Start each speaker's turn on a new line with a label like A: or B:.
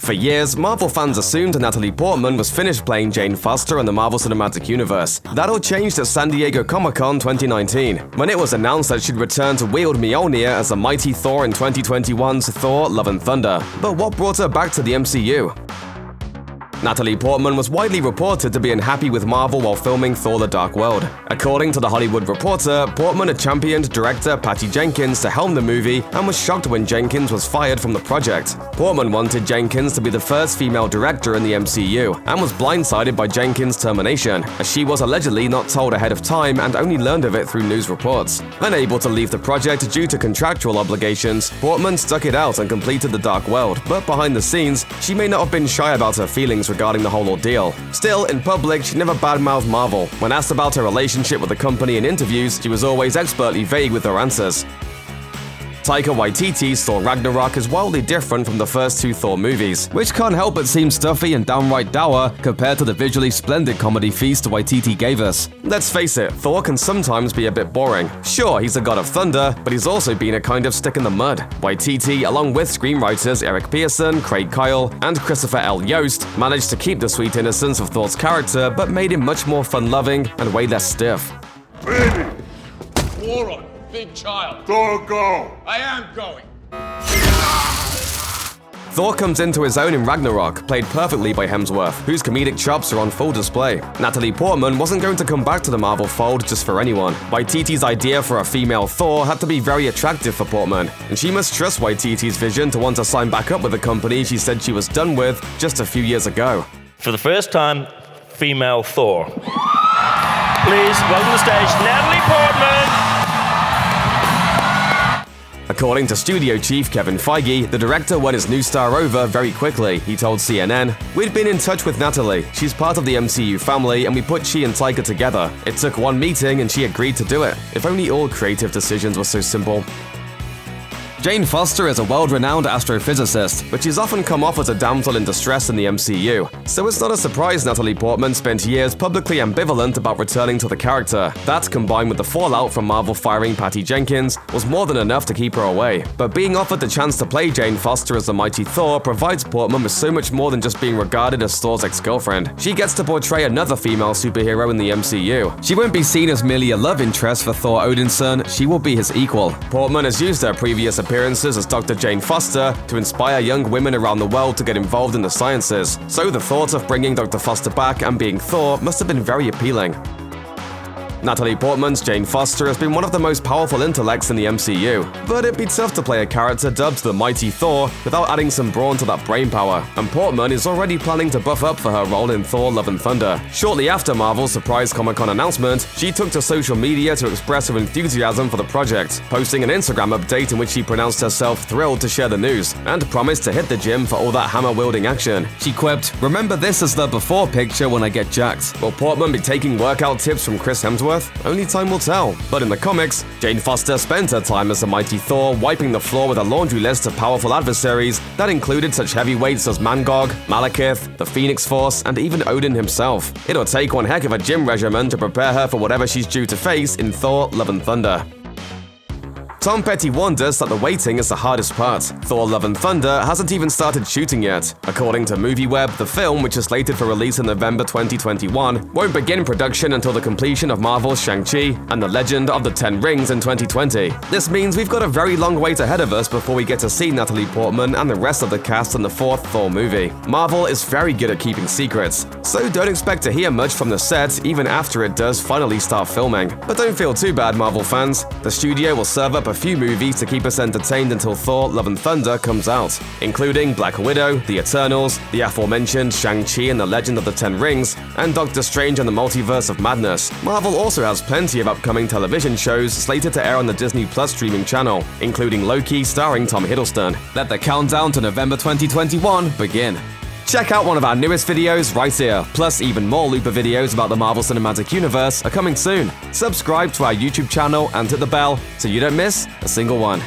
A: For years, Marvel fans assumed Natalie Portman was finished playing Jane Foster in the Marvel Cinematic Universe. That all changed at San Diego Comic-Con 2019, when it was announced that she'd return to wield Mjolnir as the Mighty Thor in 2021's Thor: Love and Thunder. But what brought her back to the MCU? Natalie Portman was widely reported to be unhappy with Marvel while filming Thor: The Dark World. According to The Hollywood Reporter, Portman had championed director Patty Jenkins to helm the movie and was shocked when Jenkins was fired from the project. Portman wanted Jenkins to be the first female director in the MCU and was blindsided by Jenkins' termination, as she was allegedly not told ahead of time and only learned of it through news reports. Unable to leave the project due to contractual obligations, Portman stuck it out and completed The Dark World, but behind the scenes, she may not have been shy about her feelings regarding the whole ordeal. Still, in public, she never badmouthed Marvel. When asked about her relationship with the company in interviews, she was always expertly vague with her answers. Taika Waititi's Thor Ragnarok is wildly different from the first two Thor movies, which can't help but seem stuffy and downright dour compared to the visually splendid comedy feast Waititi gave us. Let's face it, Thor can sometimes be a bit boring. Sure, he's a god of thunder, but he's also been a kind of stick in the mud. Waititi, along with screenwriters Eric Pearson, Craig Kyle, and Christopher L. Yost, managed to keep the sweet innocence of Thor's character, but made him much more fun-loving and way less stiff.
B: Baby!
C: Moron! Big child.
B: Thor, go!
C: I am going.
A: Thor comes into his own in Ragnarok, played perfectly by Hemsworth, whose comedic chops are on full display. Natalie Portman wasn't going to come back to the Marvel fold just for anyone. Waititi's idea for a female Thor had to be very attractive for Portman, and she must trust Waititi's vision to want to sign back up with the company she said she was done with just a few years ago.
D: For the first time, female Thor. Please, welcome to the stage, Natalie Portman!
A: According to studio chief Kevin Feige, the director won his new star over very quickly. He told CNN, "We'd been in touch with Natalie. She's part of the MCU family and we put she and Taika together. It took one meeting and she agreed to do it. If only all creative decisions were so simple." Jane Foster is a world-renowned astrophysicist, but she's often come off as a damsel in distress in the MCU, so it's not a surprise Natalie Portman spent years publicly ambivalent about returning to the character. That, combined with the fallout from Marvel firing Patty Jenkins, was more than enough to keep her away. But being offered the chance to play Jane Foster as the Mighty Thor provides Portman with so much more than just being regarded as Thor's ex-girlfriend. She gets to portray another female superhero in the MCU. She won't be seen as merely a love interest for Thor Odinson, she will be his equal. Portman has used her previous appearances as Dr. Jane Foster to inspire young women around the world to get involved in the sciences, so the thought of bringing Dr. Foster back and being Thor must have been very appealing. Natalie Portman's Jane Foster has been one of the most powerful intellects in the MCU, but it'd be tough to play a character dubbed the Mighty Thor without adding some brawn to that brainpower, and Portman is already planning to buff up for her role in Thor: Love and Thunder. Shortly after Marvel's surprise Comic-Con announcement, she took to social media to express her enthusiasm for the project, posting an Instagram update in which she pronounced herself thrilled to share the news, and promised to hit the gym for all that hammer-wielding action. She quipped, "Remember this as the before picture when I get jacked." Will Portman be taking workout tips from Chris Hemsworth? Only time will tell. But in the comics, Jane Foster spent her time as the Mighty Thor wiping the floor with a laundry list of powerful adversaries that included such heavyweights as Mangog, Malekith, the Phoenix Force, and even Odin himself. It'll take one heck of a gym regimen to prepare her for whatever she's due to face in Thor: Love and Thunder. Tom Petty warned us that the waiting is the hardest part. Thor: Love and Thunder hasn't even started shooting yet. According to MovieWeb, the film, which is slated for release in November 2021, won't begin production until the completion of Marvel's Shang-Chi and the Legend of the Ten Rings in 2020. This means we've got a very long wait ahead of us before we get to see Natalie Portman and the rest of the cast in the fourth Thor movie. Marvel is very good at keeping secrets, so don't expect to hear much from the set even after it does finally start filming. But don't feel too bad, Marvel fans. The studio will serve up a few movies to keep us entertained until Thor: Love and Thunder comes out, including Black Widow, The Eternals, the aforementioned Shang-Chi and the Legend of the Ten Rings, and Doctor Strange and the Multiverse of Madness. Marvel also has plenty of upcoming television shows slated to air on the Disney Plus streaming channel, including Loki starring Tom Hiddleston. Let the countdown to November 2021 begin. Check out one of our newest videos right here, plus even more Looper videos about the Marvel Cinematic Universe are coming soon. Subscribe to our YouTube channel and hit the bell so you don't miss a single one.